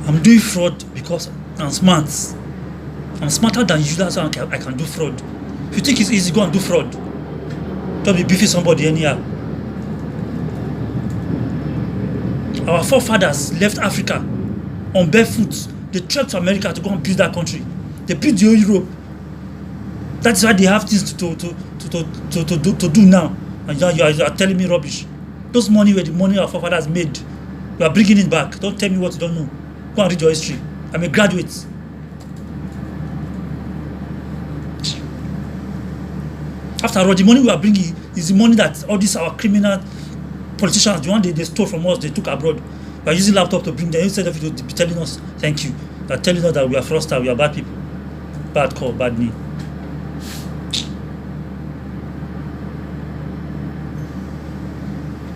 I'm doing fraud because I'm smart. I'm smarter than you. That's why I can do fraud. If you think it's easy, go and do fraud. Don't be beefing somebody anyhow. Our forefathers left Africa on barefoot. They trekked to America to go and build that country. They built the whole Europe. That's why they have things to do now. And you are telling me rubbish. Those money were the money our forefathers made. You are bringing it back. Don't tell me what you don't know. Go and read your history. I'm a graduate. After all, the money we are bringing is the money that all these our criminal politicians, the one they stole from us, they took abroad. We are using laptop to bring them instead of you to be telling us thank you. They are telling us that we are fraudsters, we are bad people. Bad call, bad name.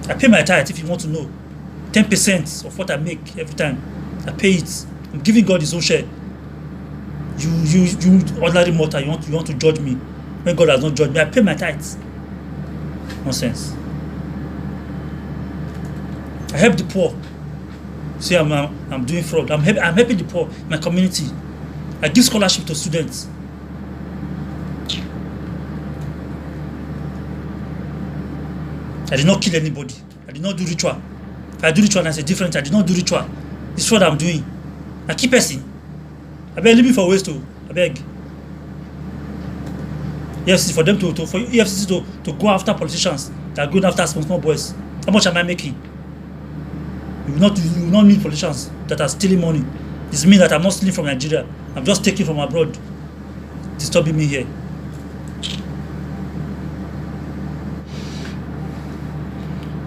I pay my tithe if you want to know. 10% of what I make every time. I pay it. I'm giving God his own share. You ordinary mortal, you want to judge me. When God has not judged me, I pay my tithes. Nonsense. I help the poor. See, I'm doing fraud. I'm helping the poor in my community. I give scholarship to students. I did not kill anybody. I did not do ritual. If I do ritual, that's a different. I did not do ritual. This is what I'm doing. I keep person. I beg leave me for ways to. I beg. Yes, for them for EFCC to go after politicians that are going after small boys. How much am I making? You will not need politicians that are stealing money. This means that I'm not stealing from Nigeria. I'm just taking from abroad. Disturbing me here.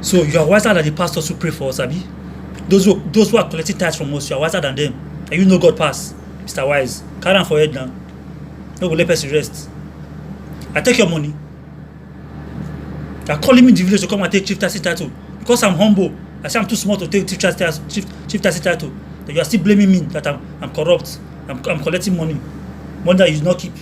So you are wiser than the pastors who pray for us, Abi. Those who are collecting tithes from us, you are wiser than them. And you know God pass, Mr. Wise. Carry on for head now. No go let person rest. I take your money. They are calling me in the village to come and take chieftaincy title. Because I'm humble. I say I'm too small to take chieftaincy title. That you are still blaming me that I'm corrupt. I'm collecting money. Money that you did not keep.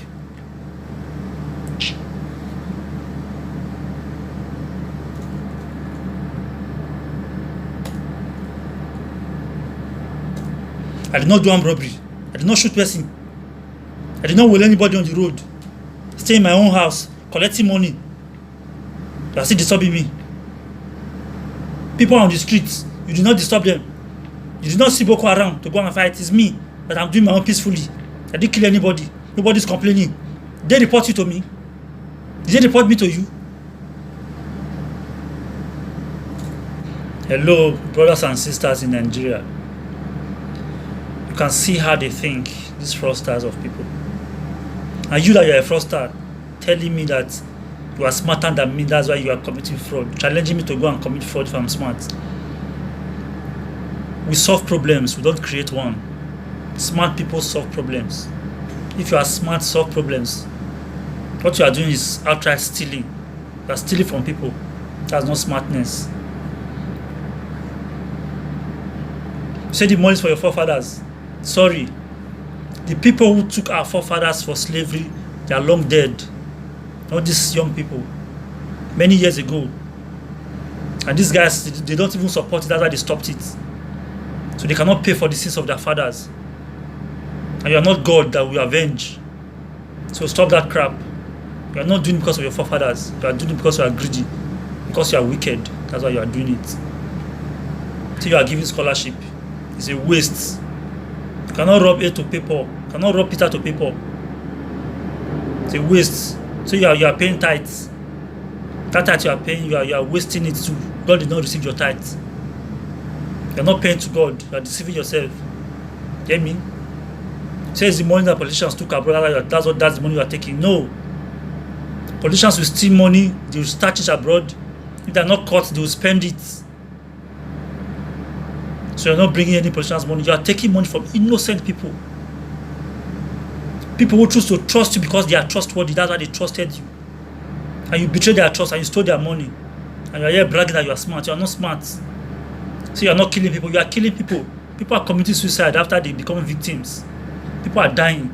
I did not do armed robbery. I did not shoot person. I did not will anybody on the road. Stay in my own house, collecting money. You are still disturbing me. People on the streets, you did not disturb them. You did not see Boko Haram to go and fight. It's me that I'm doing my own peacefully. I didn't kill anybody. Nobody's complaining. They report you to me. Did they report me to you? Hello, brothers and sisters in Nigeria. You can see how they think, these fraudsters of people. And you that you're a fraudster, telling me that you are smarter than me, that's why you are committing fraud, challenging me to go and commit fraud if I'm smart. We solve problems, we don't create one. Smart people solve problems. If you are smart, solve problems. What you are doing is outright stealing. You are stealing from people. That's not smartness. You say the money is for your forefathers. Sorry. The people who took our forefathers for slavery, they are long dead. Not these young people. Many years ago. And these guys, they don't even support it. That's why they stopped it. So they cannot pay for the sins of their fathers. And you are not God that will avenge. So stop that crap. You are not doing it because of your forefathers. You are doing it because you are greedy. Because you are wicked. That's why you are doing it. So you are giving scholarship. It's a waste. You cannot rob A to paper. You cannot rob Peter to paper. It's a waste. So you are paying tithes. That tithe you are paying, you are wasting it too. God did not receive your tithes. You are not paying to God. You are deceiving yourself. Get me? Says the money that politicians took abroad, that's the money you are taking. No. Politicians will steal money, they will start it abroad. If they are not caught, they will spend it. So you're not bringing any politicians' money. You are taking money from innocent people. People who choose to trust you because they are trustworthy. That's why they trusted you. And you betrayed their trust and you stole their money. And you are here bragging that you are smart. You are not smart. So you are not killing people. You are killing people. People are committing suicide after they become victims. People are dying.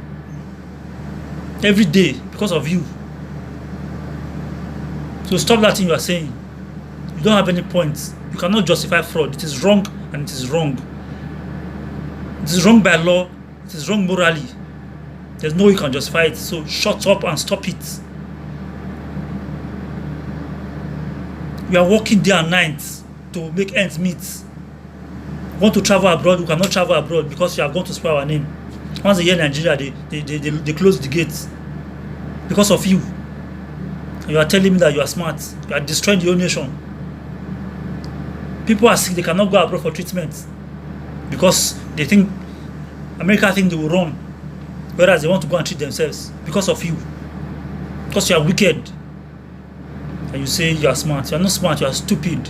Every day because of you. So stop that thing you are saying. You don't have any points. You cannot justify fraud. It is wrong and it is wrong. It is wrong by law. It is wrong morally. There's no way you can justify it. So shut up and stop it. We are working day and night to make ends meet. Want to travel abroad, we cannot travel abroad because you are going to spoil our name. Once they hear Nigeria, they close the gates because of you. You are telling me that you are smart. You are destroying the whole nation. People are sick, they cannot go abroad for treatment because they think America think they will run, whereas they want to go and treat themselves because of you. Because you are wicked. And you say you are smart. You are not smart, you are stupid.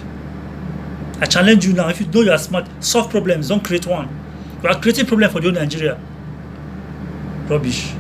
I challenge you now. If you know you are smart, solve problems, don't create one. You are creating problem for the whole Nigeria. Rubbish.